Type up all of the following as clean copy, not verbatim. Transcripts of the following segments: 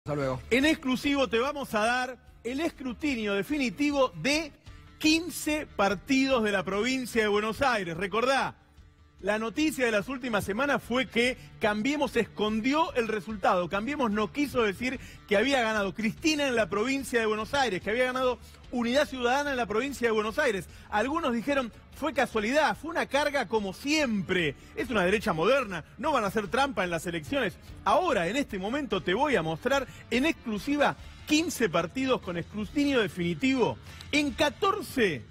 Hasta luego. En exclusivo te vamos a dar el escrutinio definitivo de 15 partidos de la provincia de Buenos Aires. Recordá, la noticia de las últimas semanas fue que Cambiemos escondió el resultado. Cambiemos no quiso decir que había ganado Cristina en la provincia de Buenos Aires, que había ganado Unidad Ciudadana en la provincia de Buenos Aires. Algunos dijeron, fue casualidad, fue una carga como siempre. Es una derecha moderna, no van a hacer trampa en las elecciones. Ahora, en este momento, te voy a mostrar en exclusiva 15 partidos con escrutinio definitivo. En 14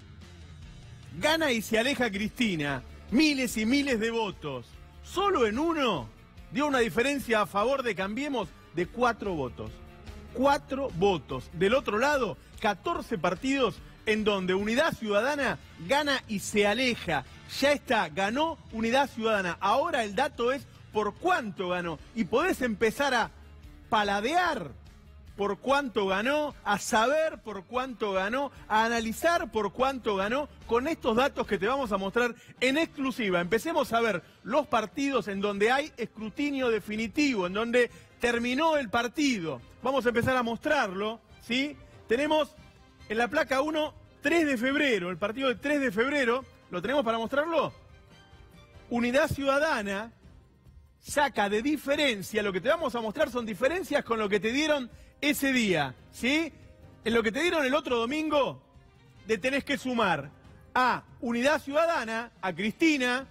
gana y se aleja Cristina. Miles y miles de votos. Solo en uno dio una diferencia a favor de Cambiemos de 4 votos. 4 votos. Del otro lado, 14 partidos en donde Unidad Ciudadana gana y se aleja. Ya está, ganó Unidad Ciudadana. Ahora el dato es por cuánto ganó. Y podés empezar a paladear por cuánto ganó, a saber por cuánto ganó, a analizar por cuánto ganó con estos datos que te vamos a mostrar en exclusiva. Empecemos a ver los partidos en donde hay escrutinio definitivo, en donde terminó el partido. Vamos a empezar a mostrarlo, ¿sí? Tenemos en la placa 1, 3 de febrero, el partido del 3 de febrero, ¿lo tenemos para mostrarlo? Unidad Ciudadana saca de diferencia, lo que te vamos a mostrar son diferencias con lo que te dieron ese día, ¿sí? En lo que te dieron el otro domingo, le tenés que sumar a Unidad Ciudadana, a Cristina,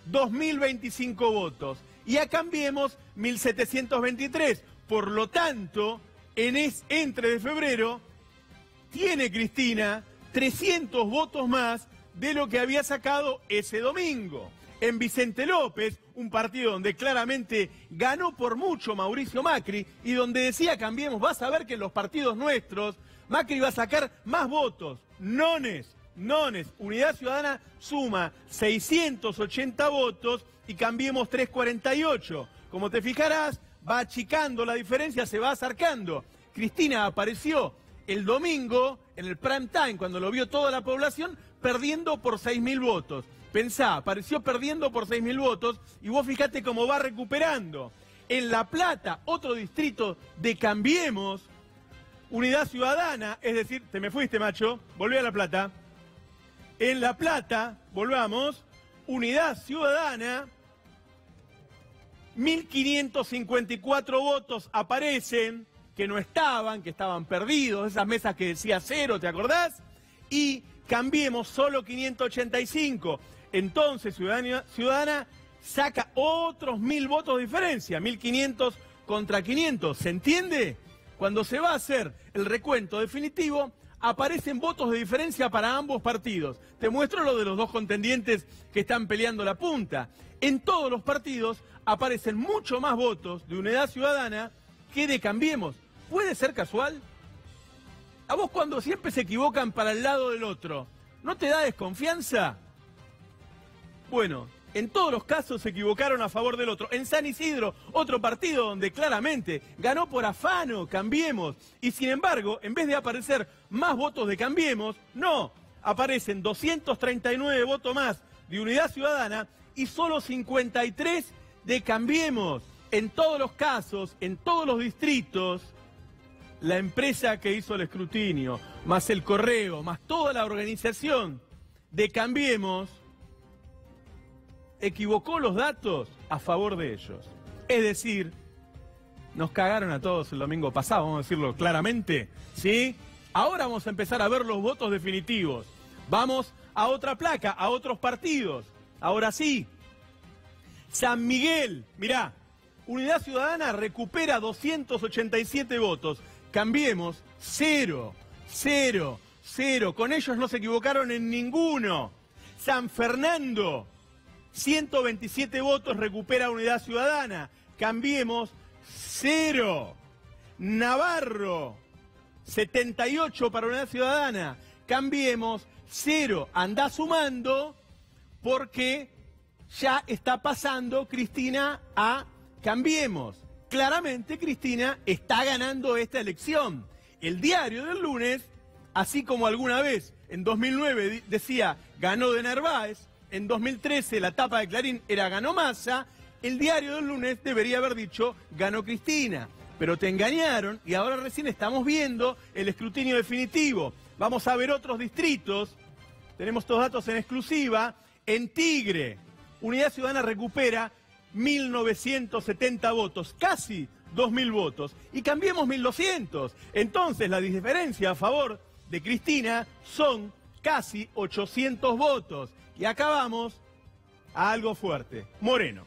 2.025 votos. Y a Cambiemos, 1.723. Por lo tanto, entre de febrero, tiene Cristina 300 votos más de lo que había sacado ese domingo. En Vicente López, un partido donde claramente ganó por mucho Mauricio Macri y donde decía Cambiemos, vas a ver que en los partidos nuestros Macri va a sacar más votos. Nones. Unidad Ciudadana suma 680 votos y Cambiemos 348. Como te fijarás, va achicando la diferencia, se va acercando. Cristina apareció el domingo en el prime time, cuando lo vio toda la población, perdiendo por 6.000 votos. Pensá, apareció perdiendo por 6.000 votos y vos fijate cómo va recuperando. En La Plata, otro distrito de Cambiemos, Unidad Ciudadana, es decir, te me fuiste, macho, volví a La Plata. En La Plata, volvamos, Unidad Ciudadana, 1.554 votos aparecen, que no estaban, que estaban perdidos, esas mesas que decía 0, ¿te acordás? Y Cambiemos solo 585. Entonces Ciudadana saca otros 1.000 votos de diferencia, 1.500 contra 500. ¿Se entiende? Cuando se va a hacer el recuento definitivo, aparecen votos de diferencia para ambos partidos. Te muestro lo de los dos contendientes que están peleando la punta. En todos los partidos aparecen mucho más votos de Unidad Ciudadana que de Cambiemos. ¿Puede ser casual? A vos cuando siempre se equivocan para el lado del otro, ¿no te da desconfianza? Bueno, en todos los casos se equivocaron a favor del otro. En San Isidro, otro partido donde claramente ganó por afano Cambiemos. Y sin embargo, en vez de aparecer más votos de Cambiemos, no, aparecen 239 votos más de Unidad Ciudadana y solo 53 de Cambiemos. En todos los casos, en todos los distritos, la empresa que hizo el escrutinio, más el correo, más toda la organización de Cambiemos, equivocó los datos a favor de ellos. Es decir, nos cagaron a todos el domingo pasado, vamos a decirlo claramente, ¿sí? Ahora vamos a empezar a ver los votos definitivos. Vamos a otra placa, a otros partidos. Ahora sí. San Miguel, mirá, Unidad Ciudadana recupera 287 votos. Cambiemos, 0. Con ellos no se equivocaron en ninguno. San Fernando, 127 votos recupera Unidad Ciudadana. Cambiemos, 0. Navarro, 78 para Unidad Ciudadana. Cambiemos, 0. Andá sumando porque ya está pasando Cristina a Cambiemos. Claramente Cristina está ganando esta elección. El diario del lunes, así como alguna vez en 2009 decía ganó de Narváez, en 2013 la tapa de Clarín era ganó Massa, el diario del lunes debería haber dicho ganó Cristina. Pero te engañaron y ahora recién estamos viendo el escrutinio definitivo. Vamos a ver otros distritos. Tenemos estos datos en exclusiva. En Tigre, Unidad Ciudadana recupera 1.970 votos, casi 2.000 votos. Y Cambiemos 1.200. Entonces la diferencia a favor de Cristina son casi 800 votos. Y acá vamos a algo fuerte. Moreno.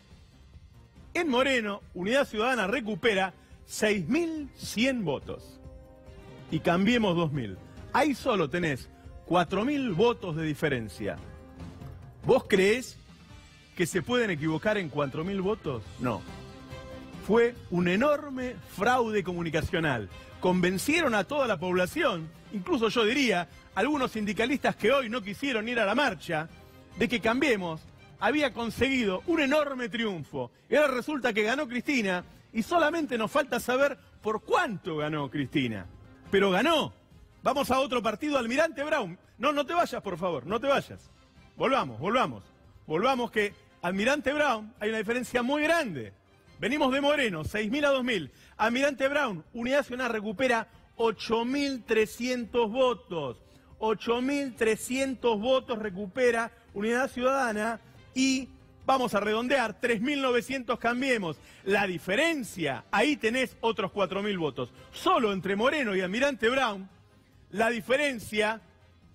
En Moreno, Unidad Ciudadana recupera 6.100 votos. Y Cambiemos 2.000. Ahí solo tenés 4.000 votos de diferencia. ¿Vos creés que se pueden equivocar en 4.000 votos? No. Fue un enorme fraude comunicacional. Convencieron a toda la población, incluso yo diría, algunos sindicalistas que hoy no quisieron ir a la marcha, de que Cambiemos había conseguido un enorme triunfo. Y ahora resulta que ganó Cristina y solamente nos falta saber por cuánto ganó Cristina. Pero ganó. Vamos a otro partido, Almirante Brown. No te vayas, por favor, no te vayas. Volvamos que Almirante Brown hay una diferencia muy grande. Venimos de Moreno, 6.000 a 2.000. Almirante Brown, Unidad Ciudadana recupera 8.300 votos. 8.300 votos recupera Unidad Ciudadana y vamos a redondear, 3.900 Cambiemos. La diferencia, ahí tenés otros 4.000 votos. Solo entre Moreno y Almirante Brown, la diferencia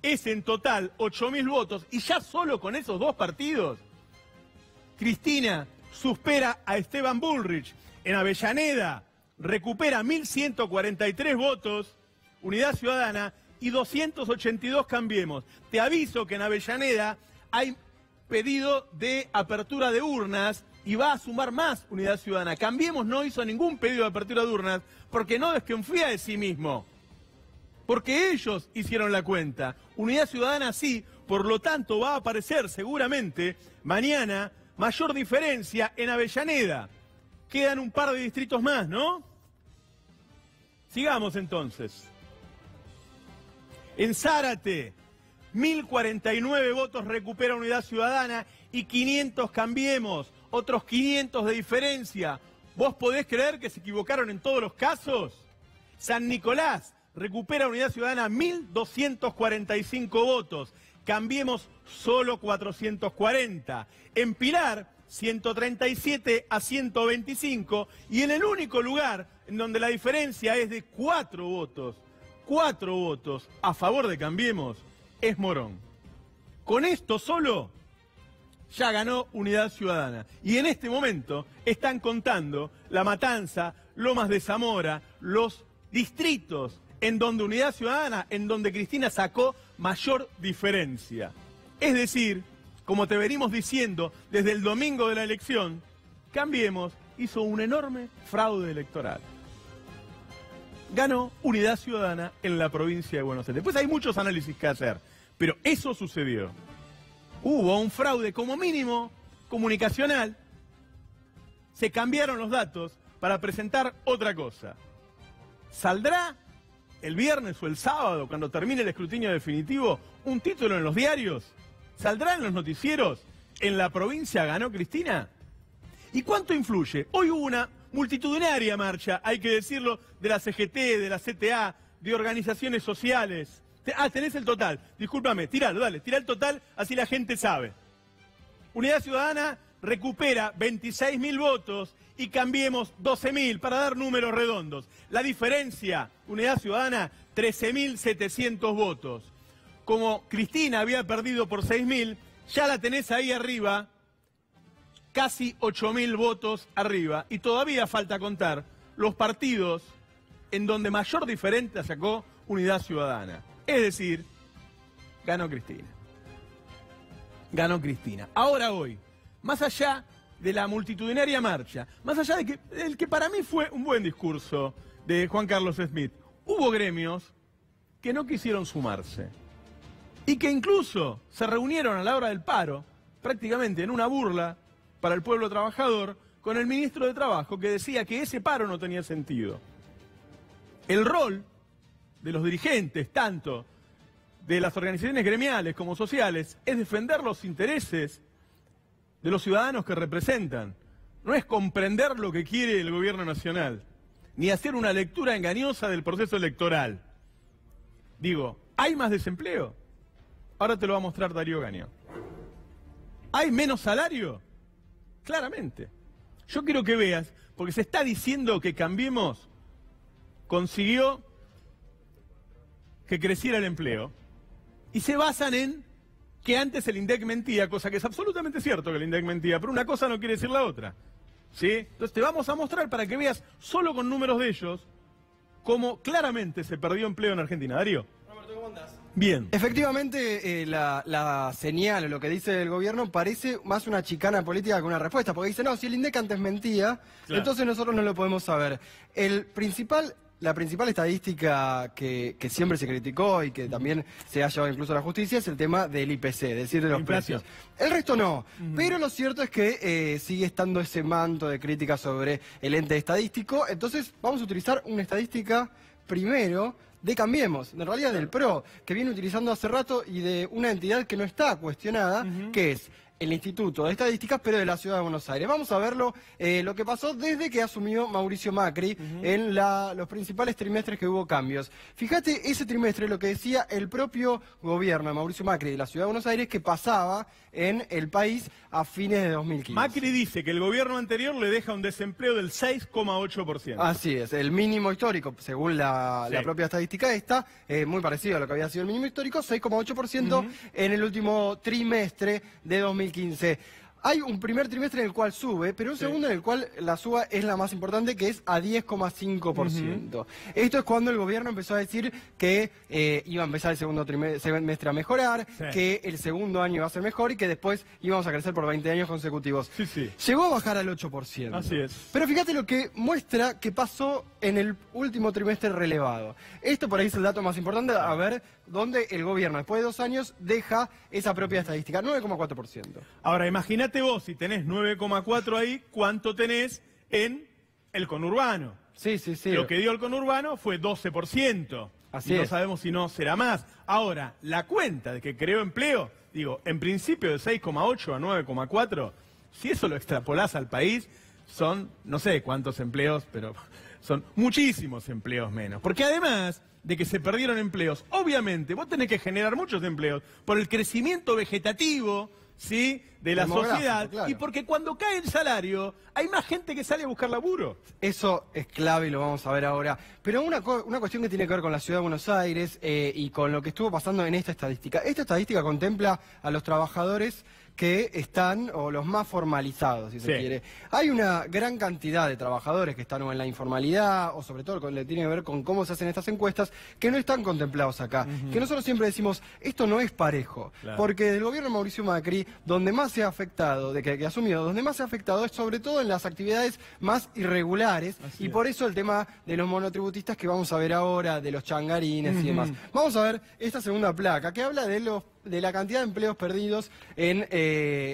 es en total 8.000 votos. Y ya solo con esos dos partidos, Cristina supera a Esteban Bullrich. En Avellaneda recupera 1.143 votos, Unidad Ciudadana, y 282 Cambiemos. Te aviso que en Avellaneda hay pedido de apertura de urnas y va a sumar más Unidad Ciudadana. Cambiemos no hizo ningún pedido de apertura de urnas porque no desconfía de sí mismo. Porque ellos hicieron la cuenta. Unidad Ciudadana sí, por lo tanto va a aparecer seguramente mañana mayor diferencia en Avellaneda. Quedan un par de distritos más, ¿no? Sigamos entonces. En Zárate, 1.049 votos recupera Unidad Ciudadana y 500 Cambiemos, otros 500 de diferencia. ¿Vos podés creer que se equivocaron en todos los casos? San Nicolás recupera Unidad Ciudadana 1.245 votos, Cambiemos solo 440. En Pilar, 137 a 125 y en el único lugar en donde la diferencia es de 4 votos a favor de Cambiemos, es Morón. Con esto solo ya ganó Unidad Ciudadana. Y en este momento están contando La Matanza, Lomas de Zamora, los distritos en donde Unidad Ciudadana, en donde Cristina sacó mayor diferencia. Es decir, como te venimos diciendo desde el domingo de la elección, Cambiemos hizo un enorme fraude electoral. Ganó Unidad Ciudadana en la provincia de Buenos Aires. Después hay muchos análisis que hacer, pero eso sucedió. Hubo un fraude como mínimo comunicacional, se cambiaron los datos para presentar otra cosa. ¿Saldrá el viernes o el sábado, cuando termine el escrutinio definitivo, un título en los diarios? ¿Saldrá en los noticieros? ¿En la provincia ganó Cristina? ¿Y cuánto influye? Hoy hubo una multitudinaria marcha, hay que decirlo, de la CGT, de la CTA, de organizaciones sociales. Tenés el total. Discúlpame, tiralo, dale, tira el total, así la gente sabe. Unidad Ciudadana recupera 26.000 votos y Cambiemos 12.000, para dar números redondos. La diferencia, Unidad Ciudadana, 13.700 votos. Como Cristina había perdido por 6.000, ya la tenés ahí arriba, casi 8.000 votos arriba. Y todavía falta contar los partidos en donde mayor diferencia sacó Unidad Ciudadana. Es decir, ganó Cristina. Ganó Cristina. Ahora hoy, más allá de la multitudinaria marcha, más allá de el que para mí fue un buen discurso de Juan Carlos Smith, hubo gremios que no quisieron sumarse y que incluso se reunieron a la hora del paro, prácticamente en una burla para el pueblo trabajador, con el ministro de Trabajo, que decía que ese paro no tenía sentido. El rol de los dirigentes, tanto de las organizaciones gremiales como sociales, es defender los intereses de los ciudadanos que representan. No es comprender lo que quiere el gobierno nacional. ni hacer una lectura engañosa del proceso electoral. Digo, ¿hay más desempleo? Ahora te lo va a mostrar Darío Gaño. ¿Hay menos salario? Claramente. Yo quiero que veas, porque se está diciendo que Cambiemos consiguió que creciera el empleo, y se basan en que antes el INDEC mentía, cosa que es absolutamente cierto que el INDEC mentía, pero una cosa no quiere decir la otra. ¿Sí? Entonces te vamos a mostrar para que veas, solo con números de ellos, cómo claramente se perdió empleo en Argentina. Darío. Roberto, ¿cómo andás? Bien. Efectivamente, la señal o lo que dice el gobierno parece más una chicana política que una respuesta, porque dice, no, si el INDEC antes mentía, claro, entonces nosotros no lo podemos saber. La principal estadística que siempre se criticó y que también se ha llevado incluso a la justicia es el tema del IPC, es decir, de los precios. El resto no, pero lo cierto es que sigue estando ese manto de crítica sobre el ente estadístico. Entonces vamos a utilizar una estadística primero de Cambiemos, en realidad del PRO, que viene utilizando hace rato, y de una entidad que no está cuestionada, que es el Instituto de Estadísticas, pero de la Ciudad de Buenos Aires. Vamos a verlo, lo que pasó desde que asumió Mauricio Macri en los principales trimestres que hubo cambios. Fíjate ese trimestre, lo que decía el propio gobierno de Mauricio Macri de la Ciudad de Buenos Aires, que pasaba en el país a fines de 2015. Macri dice que el gobierno anterior le deja un desempleo del 6,8%. Así es, el mínimo histórico, según la propia estadística esta, muy parecido a lo que había sido el mínimo histórico, 6,8% en el último trimestre de 2015. Hay un primer trimestre en el cual sube, pero un segundo en el cual la suba es la más importante, que es a 10,5%. Esto es cuando el gobierno empezó a decir que iba a empezar el segundo semestre a mejorar, que el segundo año iba a ser mejor y que después íbamos a crecer por 20 años consecutivos. Llegó a bajar al 8%. Así es. Pero fíjate lo que muestra que pasó en el último trimestre relevado. Esto por ahí es el dato más importante, a ver dónde el gobierno, después de 2 años, deja esa propia estadística, 9,4%. Ahora, imagínate vos, si tenés 9,4 ahí, ¿cuánto tenés en el conurbano? Sí. Lo que dio el conurbano fue 12%. Así y no es. sabemos si no será más. Ahora, la cuenta de que creó empleo, digo, en principio de 6,8 a 9,4, si eso lo extrapolás al país, son no sé cuántos empleos, pero son muchísimos empleos menos. Porque además de que se perdieron empleos, obviamente vos tenés que generar muchos empleos por el crecimiento vegetativo, ¿sí?, de la sociedad, claro, y porque cuando cae el salario hay más gente que sale a buscar laburo. Eso es clave y lo vamos a ver ahora. Pero una cuestión que tiene que ver con la Ciudad de Buenos Aires y con lo que estuvo pasando en esta estadística. Esta estadística contempla a los trabajadores que están, o los más formalizados, si se quiere. Hay una gran cantidad de trabajadores que están o en la informalidad, o sobre todo con lo que tiene que ver con cómo se hacen estas encuestas, que no están contemplados acá. Que nosotros siempre decimos, esto no es parejo. Porque del gobierno de Mauricio Macri, donde más se ha afectado, que asumió, donde más se ha afectado es sobre todo en las actividades más irregulares, y por eso el tema de los monotributistas que vamos a ver ahora, de los changarines y demás. Vamos a ver esta segunda placa, que habla de la cantidad de empleos perdidos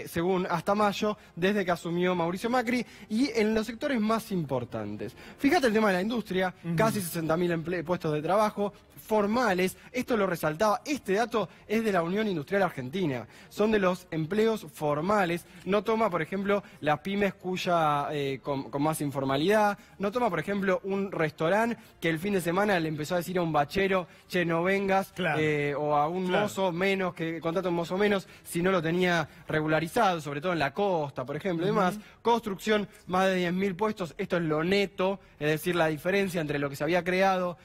según hasta mayo, desde que asumió Mauricio Macri, y en los sectores más importantes. Fíjate el tema de la industria, casi 60.000 puestos de trabajo formales. Esto lo resaltaba, este dato es de la Unión Industrial Argentina, son de los empleos formales, no toma, por ejemplo, las pymes con más informalidad, no toma, por ejemplo, un restaurante que el fin de semana le empezó a decir a un bachero, che, no vengas, o a un mozo menos, que contrata un mozo menos, si no lo tenía regularizado, sobre todo en la costa, por ejemplo, y demás. Construcción, más de 10.000 puestos, esto es lo neto, es decir, la diferencia entre lo que se había creado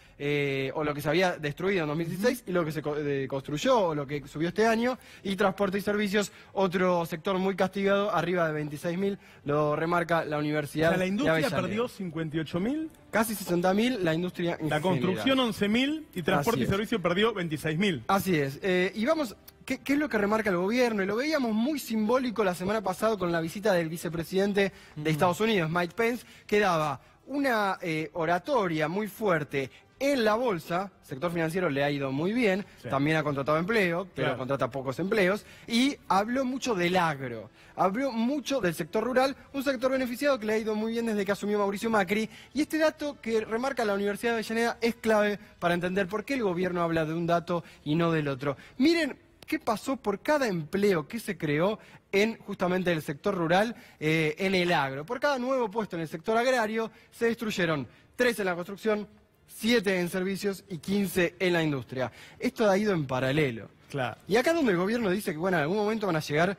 o lo que se había destruido en 2016 y lo que se construyó o lo que subió este año. Y transporte y servicios, otro sector muy castigado, arriba de 26.000, lo remarca la Universidad. O sea, la industria perdió 58.000. Casi 60.000 la industria en La construcción 11.000 y transporte y servicio perdió 26.000. Así es. Y vamos, ¿qué es lo que remarca el gobierno? Y lo veíamos muy simbólico la semana pasada con la visita del vicepresidente de Estados Unidos, Mike Pence, que daba una oratoria muy fuerte en la bolsa. Sector financiero le ha ido muy bien, también ha contratado empleo, pero contrata pocos empleos, y habló mucho del agro, habló mucho del sector rural, un sector beneficiado que le ha ido muy bien desde que asumió Mauricio Macri, y este dato que remarca la Universidad de Avellaneda es clave para entender por qué el gobierno habla de un dato y no del otro. Miren qué pasó por cada empleo que se creó en justamente el sector rural, en el agro. Por cada nuevo puesto en el sector agrario se destruyeron 13 en la construcción, 7 en servicios y 15 en la industria. Esto ha ido en paralelo. Claro. Y acá donde el gobierno dice que bueno, en algún momento van a llegar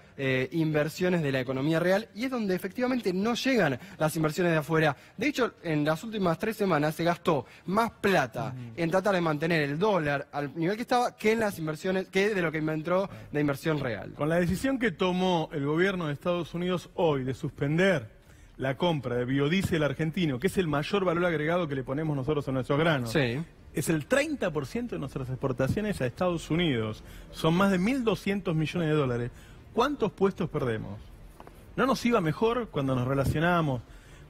inversiones de la economía real, y es donde efectivamente no llegan las inversiones de afuera. De hecho, en las últimas 3 semanas se gastó más plata en tratar de mantener el dólar al nivel que estaba que en las inversiones, que de lo que inventó de inversión real. Con la decisión que tomó el gobierno de Estados Unidos hoy de suspender la compra de biodiesel argentino, que es el mayor valor agregado que le ponemos nosotros a nuestros granos, Sí. es el 30% de nuestras exportaciones a Estados Unidos. Son más de 1.200 millones de dólares. ¿Cuántos puestos perdemos? ¿No nos iba mejor cuando nos relacionábamos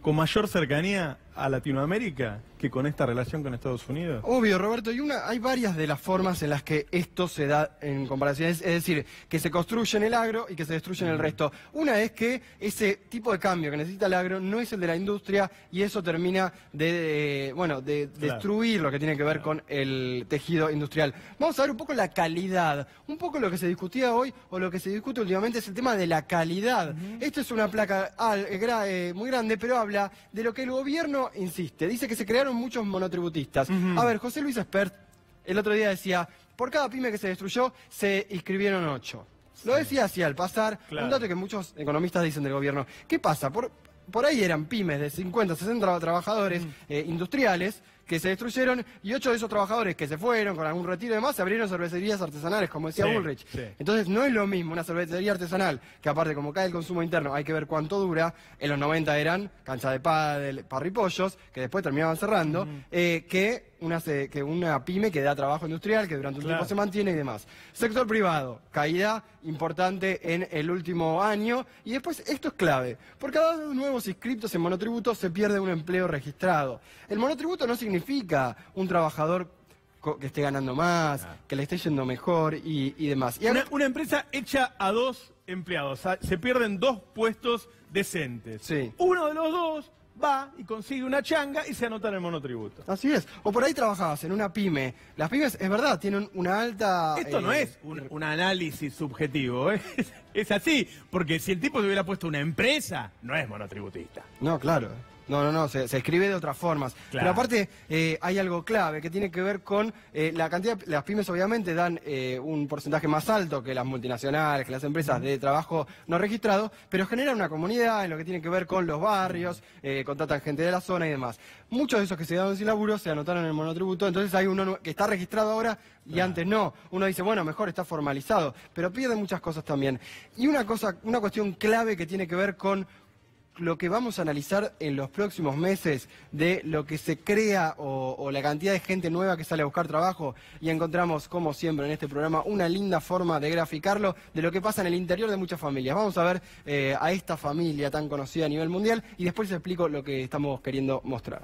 con mayor cercanía a Latinoamérica que con esta relación con Estados Unidos? Obvio, Roberto, y hay varias de las formas en las que esto se da en comparación, es decir, que se construye en el agro y que se destruye en el resto. Una es que ese tipo de cambio que necesita el agro no es el de la industria, y eso termina de destruir lo que tiene que ver con el tejido industrial. Vamos a ver un poco la calidad, un poco lo que se discutía hoy o lo que se discute últimamente es el tema de la calidad. Esto es una placa muy grande, pero habla de lo que el gobierno insiste. Dice que se crearon muchos monotributistas. A ver, José Luis Espert el otro día decía, por cada pyme que se destruyó, se inscribieron 8. Lo decía así al pasar, un dato que muchos economistas dicen del gobierno. ¿Qué pasa? Por ahí eran pymes de 50, 60 trabajadores industriales que se destruyeron, y 8 de esos trabajadores que se fueron con algún retiro y demás, se abrieron cervecerías artesanales, como decía Bullrich. Sí. Entonces no es lo mismo una cervecería artesanal, que aparte como cae el consumo interno, hay que ver cuánto dura. En los 90 eran cancha de pádel, parripollos, que después terminaban cerrando, que una pyme que da trabajo industrial, que durante un tiempo se mantiene y demás. Sector privado, caída importante en el último año, y después esto es clave. Por cada 2 nuevos inscriptos en monotributo se pierde un empleo registrado. El monotributo no significa un trabajador que esté ganando más, que le esté yendo mejor y demás. Y una empresa hecha a 2 empleados, se pierden 2 puestos decentes. Sí. Uno de los 2 va y consigue una changa y se anota en el monotributo. Así es. O por ahí trabajabas en una pyme. Las pymes, es verdad, tienen una alta... Esto no es un análisis subjetivo, ¿eh? Es así, porque si el tipo se hubiera puesto una empresa, no es monotributista. No, claro. No, se escribe de otras formas. Claro. Pero aparte hay algo clave que tiene que ver con la cantidad. Las pymes obviamente dan un porcentaje más alto que las multinacionales, que las empresas de trabajo no registrado, pero generan una comunidad en lo que tiene que ver con los barrios, contratan gente de la zona y demás. Muchos de esos que se quedaron sin laburo se anotaron en el monotributo, entonces hay uno que está registrado ahora y antes no. Uno dice, bueno, mejor está formalizado, pero pierde muchas cosas también. Y una cuestión clave que tiene que ver con lo que vamos a analizar en los próximos meses de lo que se crea o la cantidad de gente nueva que sale a buscar trabajo, y encontramos, como siempre en este programa, una linda forma de graficarlo de lo que pasa en el interior de muchas familias. Vamos a ver a esta familia tan conocida a nivel mundial y después les explico lo que estamos queriendo mostrar.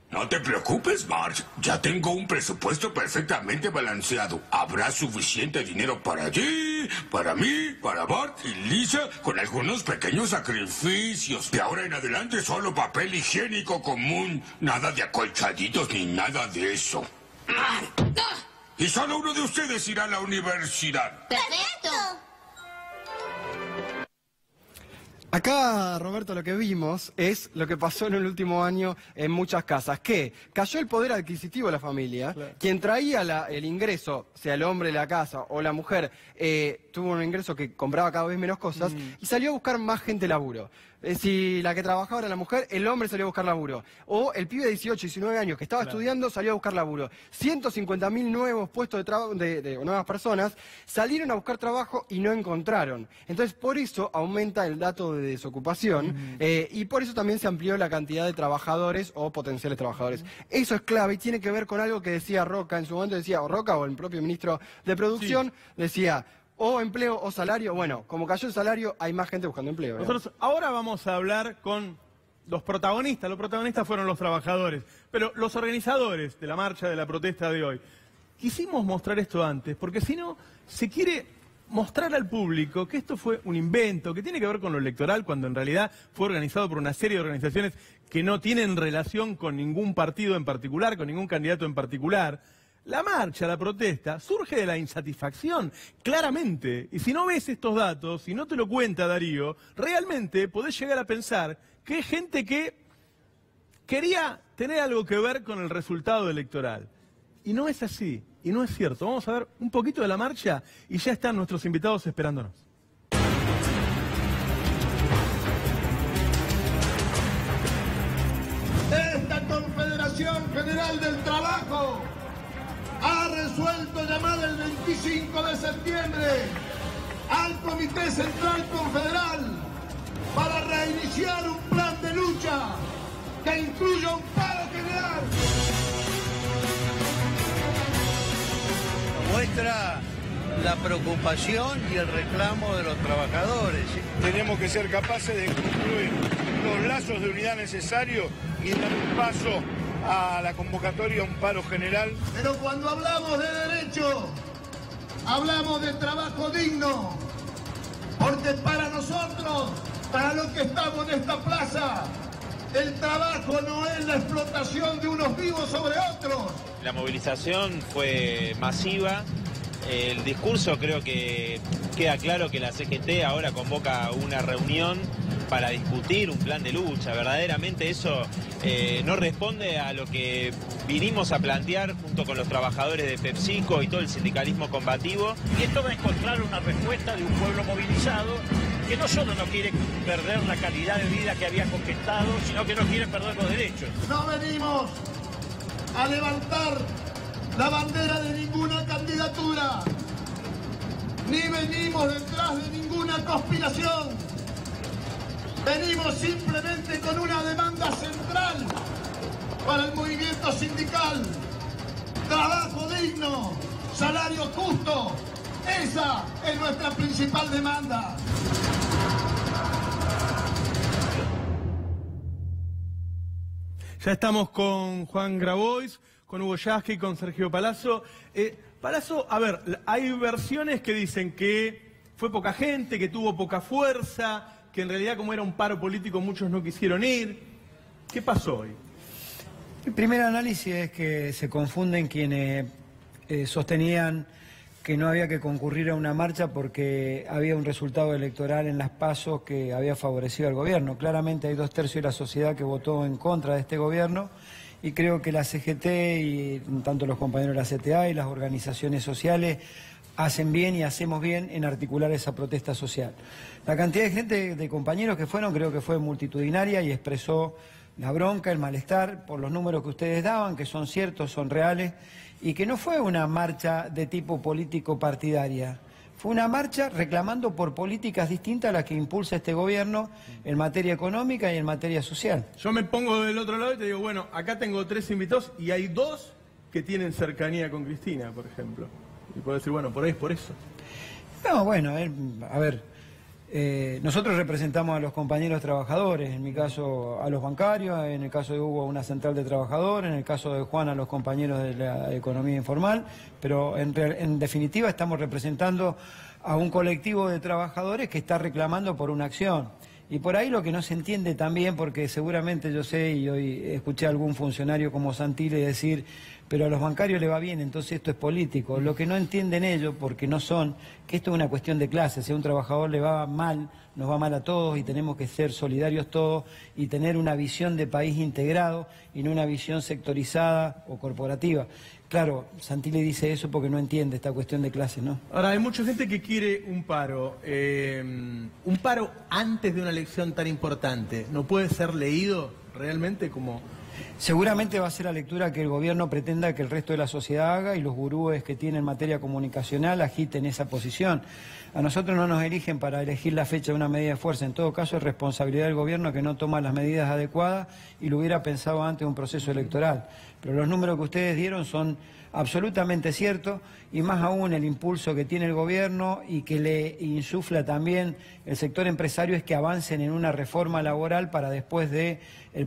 No te preocupes, Marge. Ya tengo un presupuesto perfectamente balanceado. Habrá suficiente dinero para ti, para mí, para Bart y Lisa, con algunos pequeños sacrificios. De ahora en adelante solo papel higiénico común. Nada de acolchaditos ni nada de eso. Y solo uno de ustedes irá a la universidad. ¡Perfecto! Acá, Roberto, lo que vimos es lo que pasó en el último año en muchas casas, que cayó el poder adquisitivo de la familia, quien traía el ingreso, sea el hombre de la casa o la mujer, tuvo un ingreso que compraba cada vez menos cosas y salió a buscar más gente laburo. Si la que trabajaba era la mujer, el hombre salió a buscar laburo. O el pibe de 18, 19 años que estaba estudiando salió a buscar laburo. 150.000 nuevos puestos de trabajo de nuevas personas salieron a buscar trabajo y no encontraron. Entonces, por eso aumenta el dato de desocupación y por eso también se amplió la cantidad de trabajadores o potenciales trabajadores. Eso es clave y tiene que ver con algo que decía Roca en su momento, Roca o el propio ministro de Producción, decía... O empleo o salario. Bueno, como cayó el salario, hay más gente buscando empleo. Nosotros ahora vamos a hablar con los protagonistas. Los protagonistas fueron los trabajadores, pero los organizadores de la marcha, de la protesta de hoy. Quisimos mostrar esto antes, porque si no, se quiere mostrar al público que esto fue un invento, que tiene que ver con lo electoral, cuando en realidad fue organizado por una serie de organizaciones que no tienen relación con ningún partido en particular, con ningún candidato en particular. La marcha, la protesta, surge de la insatisfacción, claramente. Y si no ves estos datos, si no te lo cuenta Darío, realmente podés llegar a pensar que hay gente que quería tener algo que ver con el resultado electoral. Y no es así, y no es cierto. Vamos a ver un poquito de la marcha y ya están nuestros invitados esperándonos. Esta Confederación General del Trabajo ha resuelto llamar el 25 de septiembre al Comité Central Confederal para reiniciar un plan de lucha que incluya un paro general. Muestra la preocupación y el reclamo de los trabajadores. Tenemos que ser capaces de construir los lazos de unidad necesarios y dar un paso a la convocatoria a un paro general. Pero cuando hablamos de derechos, hablamos de trabajo digno, porque para nosotros, para los que estamos en esta plaza, el trabajo no es la explotación de unos vivos sobre otros. La movilización fue masiva. El discurso, creo que queda claro que la CGT ahora convoca una reunión para discutir un plan de lucha. Verdaderamente eso no responde a lo que vinimos a plantear junto con los trabajadores de PepsiCo y todo el sindicalismo combativo. Y esto va a encontrar una respuesta de un pueblo movilizado que no solo no quiere perder la calidad de vida que había conquistado, sino que no quiere perder los derechos. No venimos a levantar la bandera de ninguna candidatura, ni venimos detrás de ninguna conspiración. Venimos simplemente con una demanda central para el movimiento sindical: trabajo digno, salario justo. Esa es nuestra principal demanda. Ya estamos con Juan Grabois, con Hugo Yasky, con Sergio Palazzo. Palazzo, a ver, hay versiones que dicen que fue poca gente, que tuvo poca fuerza, que en realidad como era un paro político muchos no quisieron ir. ¿Qué pasó hoy? El primer análisis es que se confunden quienes sostenían que no había que concurrir a una marcha porque había un resultado electoral en las PASO que había favorecido al gobierno. Claramente hay 2/3 de la sociedad que votó en contra de este gobierno y creo que la CGT y tanto los compañeros de la CTA y las organizaciones sociales hacen bien y hacemos bien en articular esa protesta social. La cantidad de gente, de compañeros que fueron, creo que fue multitudinaria y expresó la bronca, el malestar por los números que ustedes daban, que son ciertos, son reales, y que no fue una marcha de tipo político partidaria. Fue una marcha reclamando por políticas distintas a las que impulsa este gobierno en materia económica y en materia social. Yo me pongo del otro lado y te digo, bueno, acá tengo 3 invitados y hay 2 que tienen cercanía con Cristina, por ejemplo. Y puedo decir, bueno, por ahí es por eso. No, bueno, a ver, nosotros representamos a los compañeros trabajadores, en mi caso a los bancarios, en el caso de Hugo a una central de trabajadores, en el caso de Juan a los compañeros de la economía informal, pero en definitiva estamos representando a un colectivo de trabajadores que está reclamando por una acción. Y por ahí lo que no se entiende también, porque seguramente yo sé y hoy escuché a algún funcionario como Santilli decir, pero a los bancarios le va bien, entonces esto es político. Lo que no entienden ellos, porque no son, que esto es una cuestión de clase. Si a un trabajador le va mal, nos va mal a todos y tenemos que ser solidarios todos y tener una visión de país integrado y no una visión sectorizada o corporativa. Claro, Santilli dice eso porque no entiende esta cuestión de clase, ¿no? Ahora, hay mucha gente que quiere un paro antes de una elección tan importante. ¿No puede ser leído realmente como...? Seguramente va a ser la lectura que el gobierno pretenda que el resto de la sociedad haga y los gurúes que tienen materia comunicacional agiten esa posición. A nosotros no nos eligen para elegir la fecha de una medida de fuerza. En todo caso, es responsabilidad del gobierno que no toma las medidas adecuadas y lo hubiera pensado antes de un proceso electoral. Pero los números que ustedes dieron son absolutamente ciertos y más aún el impulso que tiene el gobierno y que le insufla también el sector empresario es que avancen en una reforma laboral para después del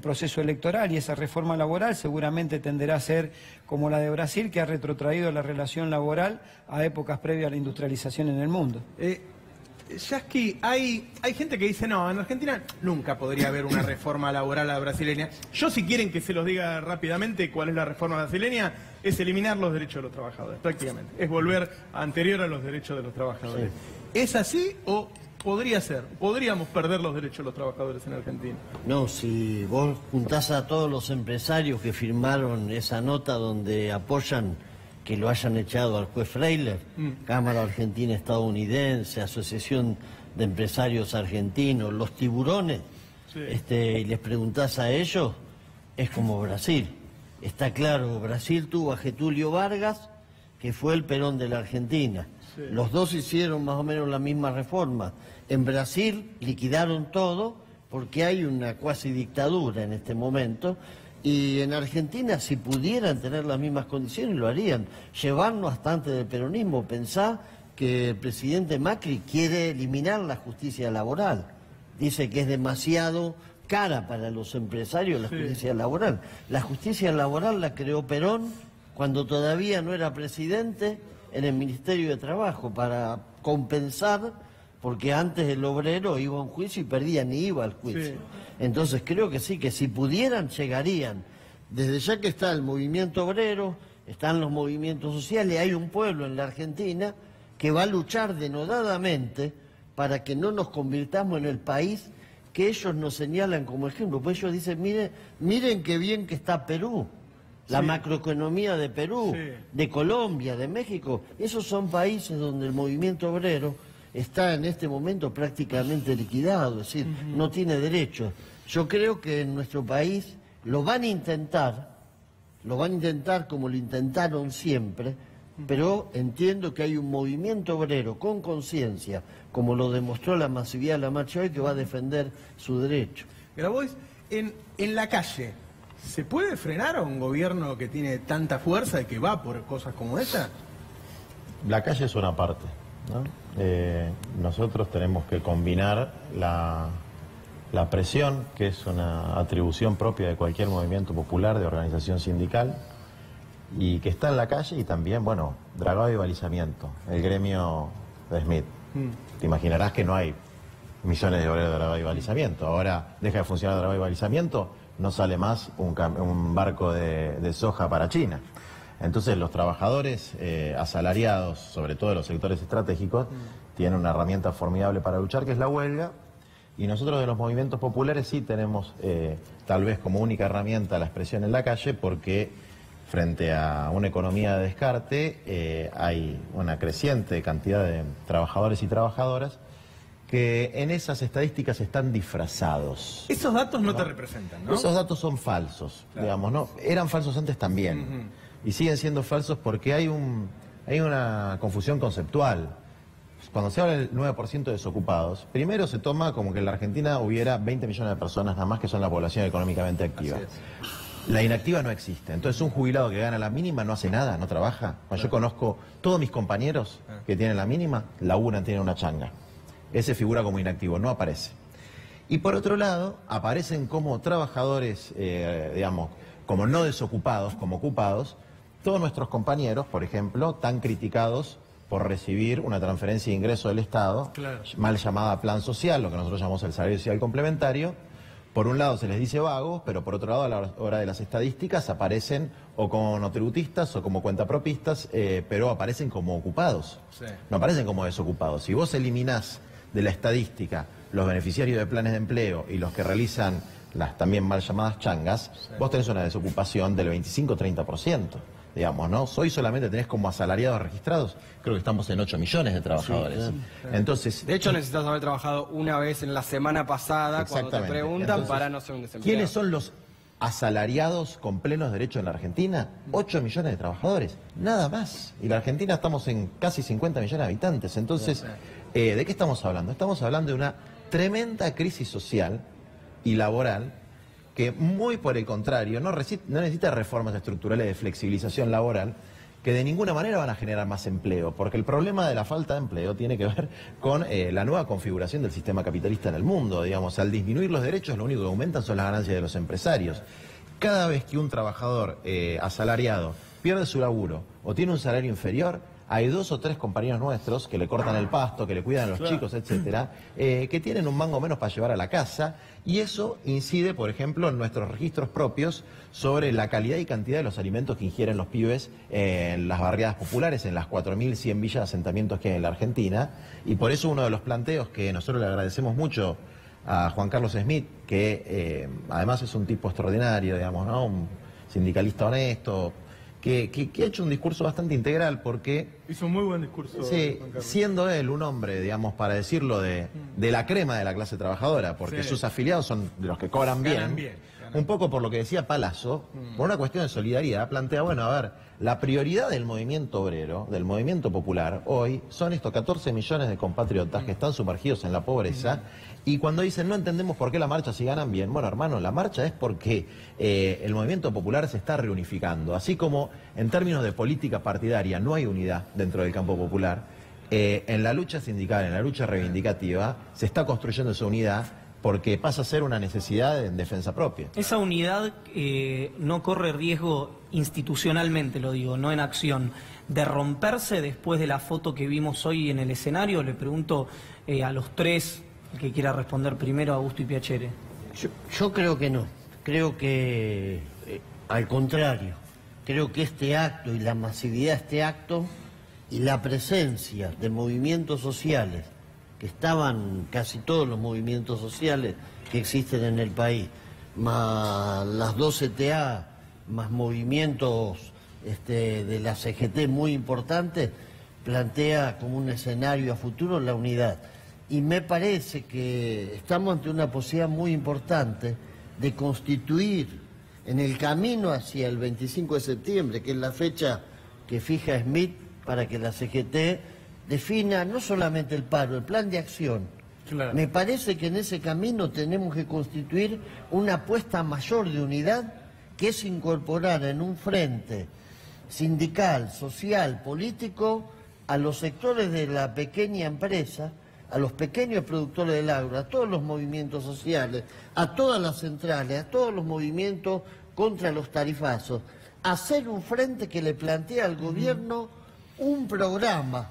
proceso electoral, y esa reforma laboral seguramente tenderá a ser como la de Brasil, que ha retrotraído la relación laboral a épocas previas a la industrialización en el mundo. Yasky, hay gente que dice, no, en Argentina nunca podría haber una reforma laboral a la brasileña. Yo, si quieren que se los diga rápidamente cuál es la reforma brasileña, es eliminar los derechos de los trabajadores, prácticamente. Es volver anterior a los derechos de los trabajadores. Sí. ¿Es así o podríamos perder los derechos de los trabajadores en Argentina. No, si vos juntás a todos los empresarios que firmaron esa nota donde apoyan que lo hayan echado al juez Freiler, Cámara Argentina Estadounidense, Asociación de Empresarios Argentinos, los tiburones, y les preguntás a ellos, es como Brasil. Está claro, Brasil tuvo a Getúlio Vargas, que fue el Perón de la Argentina. Sí. Los dos hicieron más o menos la misma reforma. En Brasil liquidaron todo porque hay una cuasi dictadura en este momento. Y en Argentina, si pudieran tener las mismas condiciones, lo harían. Llevarnos hasta antes del peronismo. Pensá que el presidente Macri quiere eliminar la justicia laboral. Dice que es demasiado cara para los empresarios la justicia laboral. La justicia laboral la creó Perón cuando todavía no era presidente en el Ministerio de Trabajo para compensar, porque antes el obrero iba a un juicio y perdía, ni iba al juicio. Sí. Entonces creo que sí, que si pudieran llegarían. Desde ya que está el movimiento obrero, están los movimientos sociales, hay un pueblo en la Argentina que va a luchar denodadamente para que no nos convirtamos en el país que ellos nos señalan como ejemplo. Pues ellos dicen, miren qué bien que está Perú, la macroeconomía de Perú, de Colombia, de México. Esos son países donde el movimiento obrero está en este momento prácticamente liquidado, es decir, no tiene derechos. Yo creo que en nuestro país lo van a intentar como lo intentaron siempre, pero entiendo que hay un movimiento obrero con conciencia, como lo demostró la masividad de la marcha hoy, que va a defender su derecho. Grabois, en la calle, ¿se puede frenar a un gobierno que tiene tanta fuerza y que va por cosas como esta? La calle es una parte, ¿no? Nosotros tenemos que combinar la presión, que es una atribución propia de cualquier movimiento popular, de organización sindical, y que está en la calle, y también, bueno, dragado y balizamiento, el gremio de Smith. Te imaginarás que no hay millones de obreros de dragado y balizamiento. Ahora deja de funcionar el dragado y balizamiento, no sale más un barco de soja para China. Entonces los trabajadores asalariados, sobre todo de los sectores estratégicos, tienen una herramienta formidable para luchar, que es la huelga. Y nosotros de los movimientos populares sí tenemos tal vez como única herramienta la expresión en la calle, porque frente a una economía de descarte hay una creciente cantidad de trabajadores y trabajadoras que en esas estadísticas están disfrazados. Esos datos no te representan, ¿no? Esos datos son falsos, digamos, ¿no? Eran falsos antes también. Y siguen siendo falsos porque hay una confusión conceptual. Cuando se habla del 9% de desocupados, primero se toma como que en la Argentina hubiera 20 millones de personas nada más que son la población económicamente activa. La inactiva no existe. Entonces un jubilado que gana la mínima no hace nada, no trabaja. Cuando yo conozco todos mis compañeros que tienen la mínima, laburan, tienen una changa. Ese figura como inactivo, no aparece. Y por otro lado, aparecen como trabajadores, digamos, como no desocupados, como ocupados, todos nuestros compañeros, por ejemplo, tan criticados por recibir una transferencia de ingreso del Estado, mal llamada plan social, lo que nosotros llamamos el salario social complementario. Por un lado se les dice vagos, pero por otro lado a la hora de las estadísticas aparecen o como monotributistas o como cuentapropistas, pero aparecen como ocupados, no aparecen como desocupados. Si vos eliminás de la estadística los beneficiarios de planes de empleo y los que realizan las también mal llamadas changas, vos tenés una desocupación del 25-30%. Digamos, ¿no? Hoy solamente tenés como asalariados registrados, creo que estamos en 8 millones de trabajadores. Entonces, de hecho, necesitas haber trabajado una vez en la semana pasada, cuando te preguntan. Entonces, para no ser un desempleado. ¿Quiénes son los asalariados con plenos derechos en la Argentina? 8 millones de trabajadores, nada más. Y la Argentina estamos en casi 50 millones de habitantes. Entonces, ¿de qué estamos hablando? Estamos hablando de una tremenda crisis social y laboral, que muy por el contrario, no necesita reformas estructurales de flexibilización laboral, que de ninguna manera van a generar más empleo, porque el problema de la falta de empleo tiene que ver con la nueva configuración del sistema capitalista en el mundo. Digamos, al disminuir los derechos, lo único que aumentan son las ganancias de los empresarios. Cada vez que un trabajador asalariado pierde su laburo o tiene un salario inferior, hay 2 o 3 compañeros nuestros que le cortan el pasto, que le cuidan a los chicos, etcétera, que tienen un mango menos para llevar a la casa, y eso incide, por ejemplo, en nuestros registros propios sobre la calidad y cantidad de los alimentos que ingieren los pibes en las barriadas populares, en las 4.100 villas de asentamientos que hay en la Argentina, y por eso uno de los planteos que nosotros le agradecemos mucho a Juan Carlos Smith, que además es un tipo extraordinario, digamos, ¿no? Un sindicalista honesto, que ha hecho un discurso bastante integral, porque... Hizo un muy buen discurso. Sí, Juan Carlos. siendo él un hombre, digamos, para decirlo, de la crema de la clase trabajadora, porque sus afiliados son de los que cobran bien. Un poco por lo que decía Palazzo, por una cuestión de solidaridad, plantea, bueno, a ver, la prioridad del movimiento obrero, del movimiento popular, hoy son estos 14 millones de compatriotas que están sumergidos en la pobreza, y cuando dicen no entendemos por qué la marcha si ganan bien, bueno, hermano, la marcha es porque el movimiento popular se está reunificando, así como en términos de política partidaria no hay unidad dentro del campo popular, en la lucha sindical, en la lucha reivindicativa, se está construyendo esa unidad, porque pasa a ser una necesidad en defensa propia. Esa unidad no corre riesgo institucionalmente, lo digo, no en acción, de romperse después de la foto que vimos hoy en el escenario. Le pregunto a los tres, el que quiera responder primero, Augusto y Piacere. Yo creo que no, creo que al contrario, creo que este acto y la masividad de este acto y la presencia de movimientos sociales, que estaban casi todos los movimientos sociales que existen en el país, más las 2 CTA, más movimientos de la CGT muy importantes, plantea como un escenario a futuro la unidad. Y me parece que estamos ante una posibilidad muy importante de constituir en el camino hacia el 25 de septiembre, que es la fecha que fija Smith para que la CGT defina no solamente el paro, el plan de acción. Claro. Me parece que en ese camino tenemos que constituir una apuesta mayor de unidad, que es incorporar en un frente sindical, social, político, a los sectores de la pequeña empresa, a los pequeños productores del agro, a todos los movimientos sociales, a todas las centrales, a todos los movimientos contra los tarifazos, hacer un frente que le plantea al gobierno un programa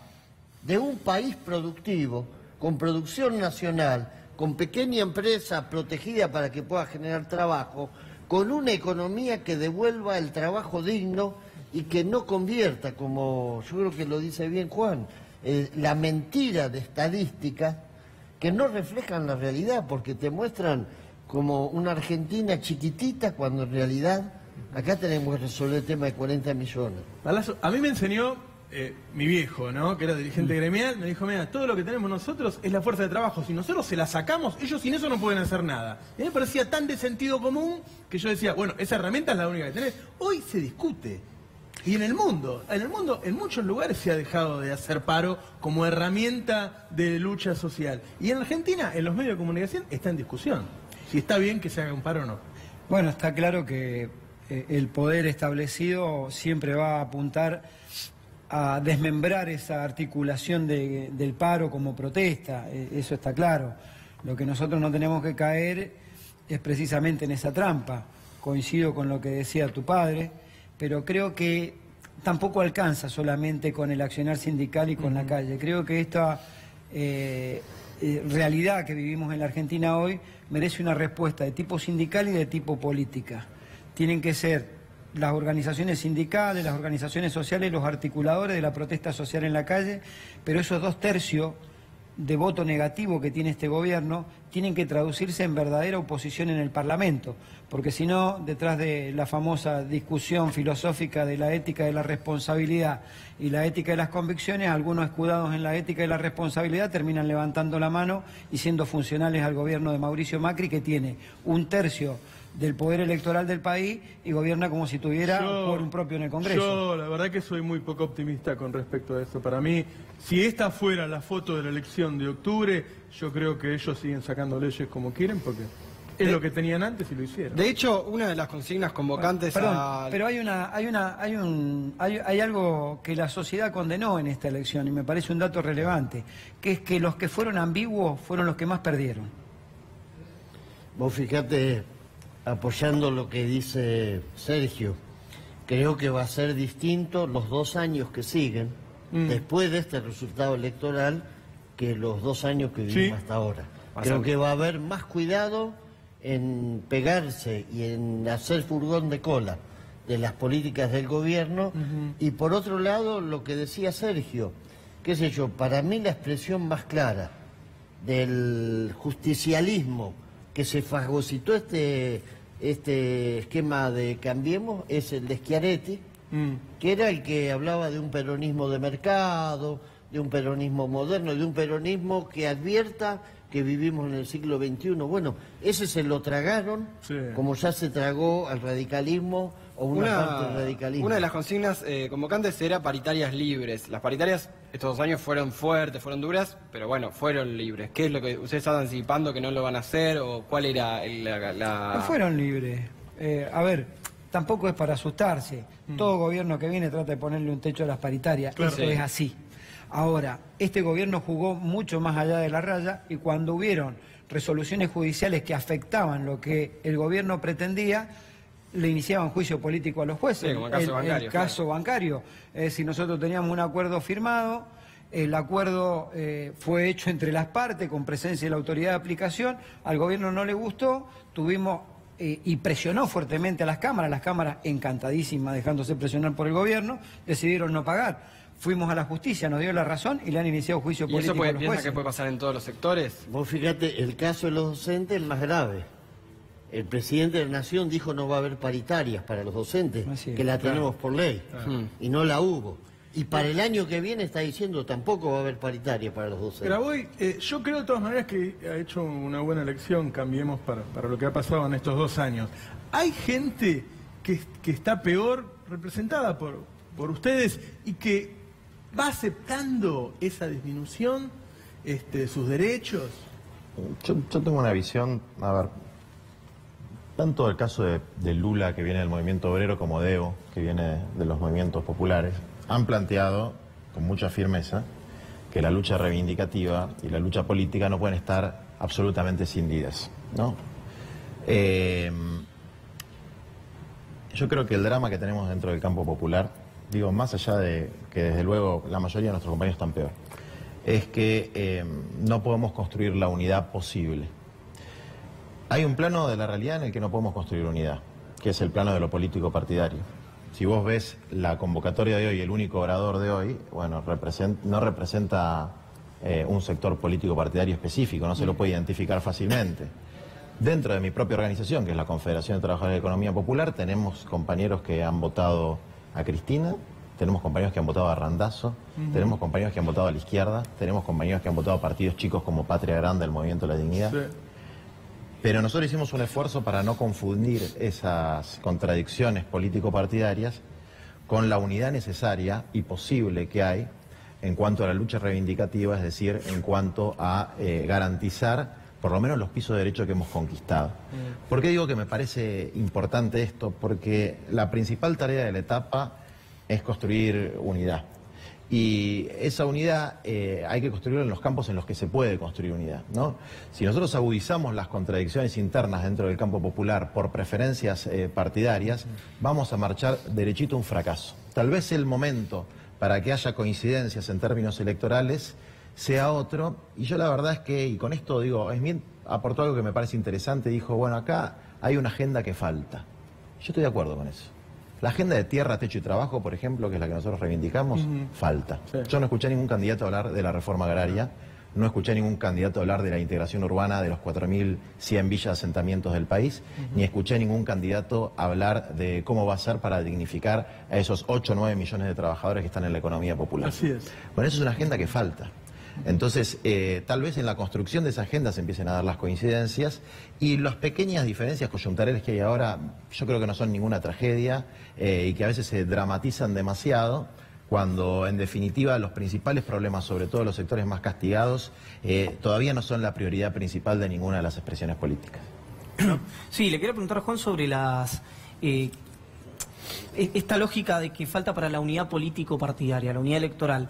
de un país productivo, con producción nacional, con pequeña empresa protegida para que pueda generar trabajo, con una economía que devuelva el trabajo digno y que no convierta, como yo creo que lo dice bien Juan, la mentira de estadísticas que no reflejan la realidad, porque te muestran como una Argentina chiquitita cuando en realidad acá tenemos que resolver el tema de 40 millones. Palazzo, a mí me enseñó mi viejo, ¿no?, que era dirigente gremial, me dijo, mira, todo lo que tenemos nosotros es la fuerza de trabajo. Si nosotros se la sacamos, ellos sin eso no pueden hacer nada. Y a mí me parecía tan de sentido común que yo decía, bueno, esa herramienta es la única que tenés. Hoy se discute. Y en el mundo, en muchos lugares se ha dejado de hacer paro como herramienta de lucha social. Y en Argentina, en los medios de comunicación, está en discusión si está bien que se haga un paro o no. Bueno, está claro que el poder establecido siempre va a apuntar a desmembrar esa articulación del paro como protesta, eso está claro. Lo que nosotros no tenemos que caer es precisamente en esa trampa. Coincido con lo que decía tu padre, pero creo que tampoco alcanza solamente con el accionar sindical y con la calle. Creo que esta realidad que vivimos en la Argentina hoy merece una respuesta de tipo sindical y de tipo política. Tienen que ser las organizaciones sindicales, las organizaciones sociales, los articuladores de la protesta social en la calle, pero esos 2/3 de voto negativo que tiene este gobierno tienen que traducirse en verdadera oposición en el Parlamento, porque si no, detrás de la famosa discusión filosófica de la ética de la responsabilidad y la ética de las convicciones, algunos escudados en la ética de la responsabilidad terminan levantando la mano y siendo funcionales al gobierno de Mauricio Macri, que tiene 1/3 del poder electoral del país y gobierna como si tuviera quórum propio en el Congreso. Yo la verdad que soy muy poco optimista con respecto a eso. Para mí, si esta fuera la foto de la elección de octubre, yo creo que ellos siguen sacando leyes como quieren porque es lo que tenían antes y lo hicieron. De hecho, una de las consignas convocantes pero hay algo que la sociedad condenó en esta elección y me parece un dato relevante, que es que los que fueron ambiguos fueron los que más perdieron. Vos fíjate, apoyando lo que dice Sergio, creo que va a ser distinto los 2 años que siguen, después de este resultado electoral, que los 2 años que vivimos hasta ahora. Creo que va a haber más cuidado en pegarse y en hacer furgón de cola de las políticas del gobierno. Y por otro lado, lo que decía Sergio, qué sé yo, para mí la expresión más clara del justicialismo que se fagocitó este esquema de Cambiemos es el de Schiaretti, que era el que hablaba de un peronismo de mercado, de un peronismo moderno, de un peronismo que advierta que vivimos en el siglo XXI. Bueno, ese se lo tragaron, como ya se tragó al radicalismo o una parte del radicalismo. Una de las consignas convocantes era paritarias libres. Las paritarias estos 2 años fueron fuertes, fueron duras, pero bueno, fueron libres. ¿Qué es lo que ustedes están anticipando que no lo van a hacer o cuál era la...? No fueron libres. A ver, tampoco es para asustarse. Todo gobierno que viene trata de ponerle un techo a las paritarias. Claro. Eso es así. Ahora, este gobierno jugó mucho más allá de la raya y cuando hubieron resoluciones judiciales que afectaban lo que el gobierno pretendía, le iniciaban juicio político a los jueces. Sí, como el caso bancario. Es decir, nosotros teníamos un acuerdo firmado, el acuerdo fue hecho entre las partes con presencia de la autoridad de aplicación, al gobierno no le gustó, tuvimos... y presionó fuertemente a las cámaras encantadísimas dejándose presionar por el gobierno, decidieron no pagar. Fuimos a la justicia, nos dio la razón y le han iniciado juicio político a los jueces. ¿Y eso piensa que puede pasar en todos los sectores? Vos fíjate, el caso de los docentes es más grave. El presidente de la Nación dijo no va a haber paritarias para los docentes, que la tenemos por ley, y no la hubo. Y para el año que viene está diciendo tampoco va a haber paritaria para los docentes. Graboy, yo creo de todas maneras que ha hecho una buena elección, Cambiemos, para lo que ha pasado en estos 2 años. Hay gente que está peor representada por ustedes y que va aceptando esa disminución de sus derechos. Yo tengo una visión, a ver, tanto el caso de Lula, que viene del movimiento obrero, como de Evo, que viene de los movimientos populares, han planteado con mucha firmeza que la lucha reivindicativa y la lucha política no pueden estar absolutamente cindidas, ¿no? Yo creo que el drama que tenemos dentro del campo popular, digo, más allá de que desde luego la mayoría de nuestros compañeros están peor, es que no podemos construir la unidad posible. Hay un plano de la realidad en el que no podemos construir unidad, que es el plano de lo político partidario. Si vos ves la convocatoria de hoy, el único orador de hoy, bueno, no representa un sector político partidario específico, no se lo puede identificar fácilmente. Dentro de mi propia organización, que es la Confederación de Trabajadores de Economía Popular, tenemos compañeros que han votado a Cristina, tenemos compañeros que han votado a Randazzo, tenemos compañeros que han votado a la izquierda, tenemos compañeros que han votado a partidos chicos como Patria Grande, el Movimiento de la Dignidad. Sí. Pero nosotros hicimos un esfuerzo para no confundir esas contradicciones político-partidarias con la unidad necesaria y posible que hay en cuanto a la lucha reivindicativa, es decir, en cuanto a garantizar por lo menos los pisos de derecho que hemos conquistado. ¿Por qué digo que me parece importante esto? Porque la principal tarea de la etapa es construir unidad. Y esa unidad hay que construirla en los campos en los que se puede construir unidad, ¿no? Si nosotros agudizamos las contradicciones internas dentro del campo popular por preferencias partidarias, vamos a marchar derechito a un fracaso. Tal vez el momento para que haya coincidencias en términos electorales sea otro, y yo la verdad es que, y con esto digo, Esmien aportó algo que me parece interesante, dijo, bueno, acá hay una agenda que falta. Yo estoy de acuerdo con eso. La agenda de tierra, techo y trabajo, por ejemplo, que es la que nosotros reivindicamos, falta. Sí. Yo no escuché a ningún candidato hablar de la reforma agraria, no escuché a ningún candidato hablar de la integración urbana de los 4.100 villas asentamientos del país, ni escuché a ningún candidato hablar de cómo va a ser para dignificar a esos 8 o 9 millones de trabajadores que están en la economía popular. Así es. Bueno, eso es una agenda que falta. Entonces, tal vez en la construcción de esa agenda se empiecen a dar las coincidencias y las pequeñas diferencias coyunturales que hay ahora, yo creo que no son ninguna tragedia y que a veces se dramatizan demasiado, cuando en definitiva los principales problemas, sobre todo los sectores más castigados, todavía no son la prioridad principal de ninguna de las expresiones políticas. Sí, le quería preguntar a Juan sobre esta lógica de que falta para la unidad político-partidaria, la unidad electoral.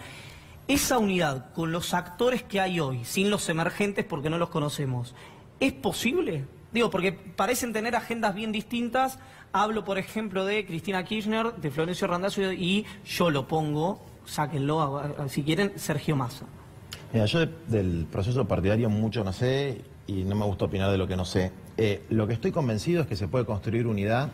Esa unidad, con los actores que hay hoy, sin los emergentes porque no los conocemos, ¿es posible? Digo, porque parecen tener agendas bien distintas. Hablo, por ejemplo, de Cristina Kirchner, de Florencio Randazzo y yo lo pongo, sáquenlo, si quieren, Sergio Massa. Mira, yo del proceso partidario mucho no sé y no me gusta opinar de lo que no sé. Lo que estoy convencido es que se puede construir unidad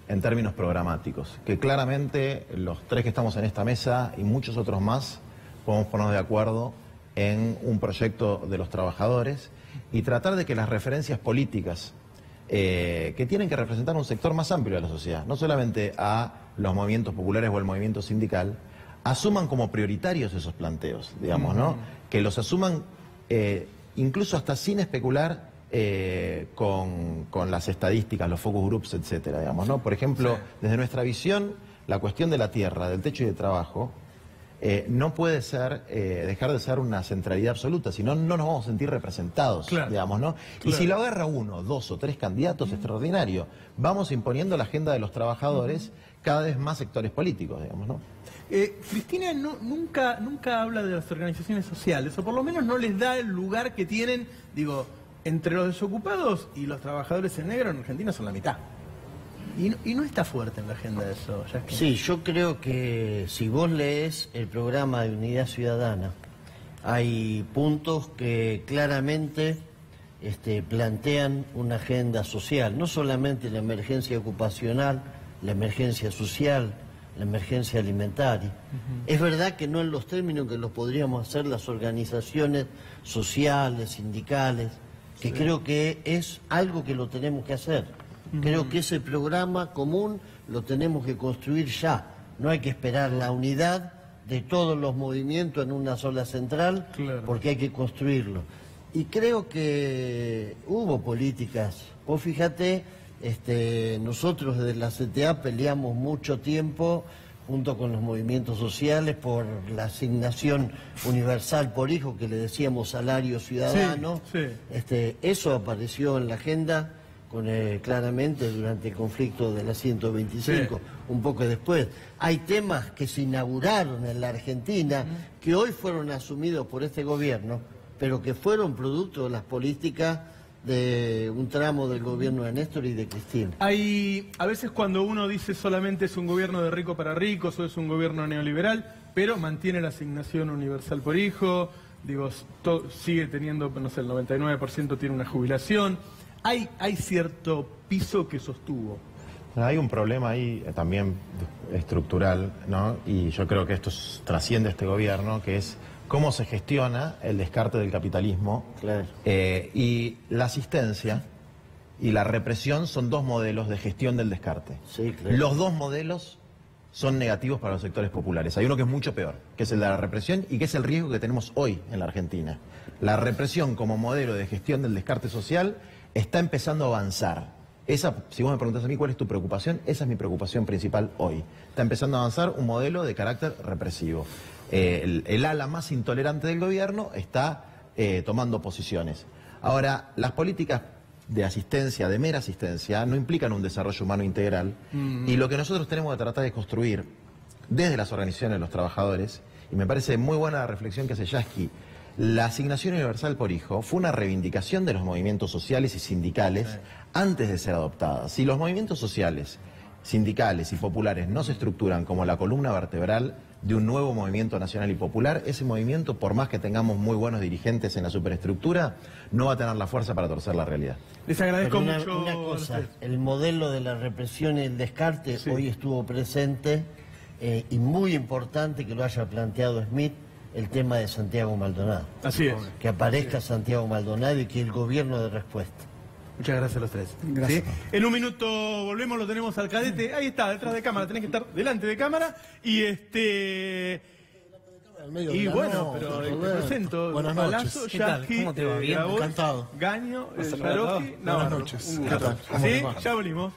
en términos programáticos, que claramente los tres que estamos en esta mesa y muchos otros más podemos ponernos de acuerdo en un proyecto de los trabajadores y tratar de que las referencias políticas que tienen que representar un sector más amplio de la sociedad, no solamente a los movimientos populares o el movimiento sindical, asuman como prioritarios esos planteos, digamos, ¿no? Que los asuman incluso hasta sin especular con las estadísticas, los focus groups, etcétera, digamos, ¿no? Por ejemplo, desde nuestra visión, la cuestión de la tierra, del techo y de trabajo, no puede ser dejar de ser una centralidad absoluta, si no, no nos vamos a sentir representados, digamos, ¿no? Y si lo agarra 1, 2 o 3 candidatos, extraordinario. Vamos imponiendo la agenda de los trabajadores cada vez más sectores políticos, digamos, ¿no? Cristina nunca habla de las organizaciones sociales, o por lo menos no les da el lugar que tienen, digo, entre los desocupados y los trabajadores en negro en Argentina son la mitad. Y no está fuerte en la agenda eso, Yasky. Sí, yo creo que si vos lees el programa de Unidad Ciudadana, hay puntos que claramente plantean una agenda social, no solamente la emergencia ocupacional, la emergencia social, la emergencia alimentaria. Es verdad que no en los términos que los podríamos hacer las organizaciones sociales, sindicales, que creo que es algo que lo tenemos que hacer. Creo que ese programa común lo tenemos que construir ya. No hay que esperar la unidad de todos los movimientos en una sola central, porque hay que construirlo. Y creo que hubo políticas. Vos fíjate, nosotros desde la CTA peleamos mucho tiempo junto con los movimientos sociales por la asignación universal por hijo, que le decíamos salario ciudadano. Eso apareció en la agenda claramente durante el conflicto de la 125, un poco después. Hay temas que se inauguraron en la Argentina que hoy fueron asumidos por este gobierno, pero que fueron producto de las políticas de un tramo del gobierno de Néstor y de Cristina. A veces cuando uno dice solamente es un gobierno de rico para ricos o es un gobierno neoliberal, pero mantiene la asignación universal por hijo, digo, sigue teniendo, no sé, el 99% tiene una jubilación. Hay cierto piso que sostuvo. Hay un problema ahí también estructural, ¿no? Y yo creo que esto trasciende este gobierno, que es cómo se gestiona el descarte del capitalismo. Y la asistencia y la represión son dos modelos de gestión del descarte. Los dos modelos son negativos para los sectores populares. Hay uno que es mucho peor, que es el de la represión y que es el riesgo que tenemos hoy en la Argentina. La represión como modelo de gestión del descarte social está empezando a avanzar. Si vos me preguntás a mí cuál es tu preocupación, esa es mi preocupación principal hoy. Está empezando a avanzar un modelo de carácter represivo. El ala más intolerante del gobierno está tomando posiciones. Ahora, las políticas de asistencia, de mera asistencia, no implican un desarrollo humano integral. Y lo que nosotros tenemos que tratar de construir desde las organizaciones de los trabajadores, y me parece muy buena la reflexión que hace Yasky, la asignación universal por hijo fue una reivindicación de los movimientos sociales y sindicales antes de ser adoptada. Si los movimientos sociales, sindicales y populares no se estructuran como la columna vertebral de un nuevo movimiento nacional y popular, ese movimiento, por más que tengamos muy buenos dirigentes en la superestructura, no va a tener la fuerza para torcer la realidad. Les agradezco mucho. Una cosa, el modelo de la represión y el descarte hoy estuvo presente y muy importante que lo haya planteado Smith, el tema de Santiago Maldonado. Así es. Que aparezca Santiago Maldonado y que el gobierno de respuesta. Muchas gracias a los tres. Gracias. ¿Sí? En un minuto volvemos, lo tenemos al cadete. Ahí está, detrás de cámara, tenés que estar delante de cámara. Y bueno, pero te presento. Buenas Palazzo, noches. Yasky, ¿Cómo te va? Bien, encantado. Gaño, Yarovsky. Buenas noches. ¿Qué tal? ¿Sí? Ya volvimos.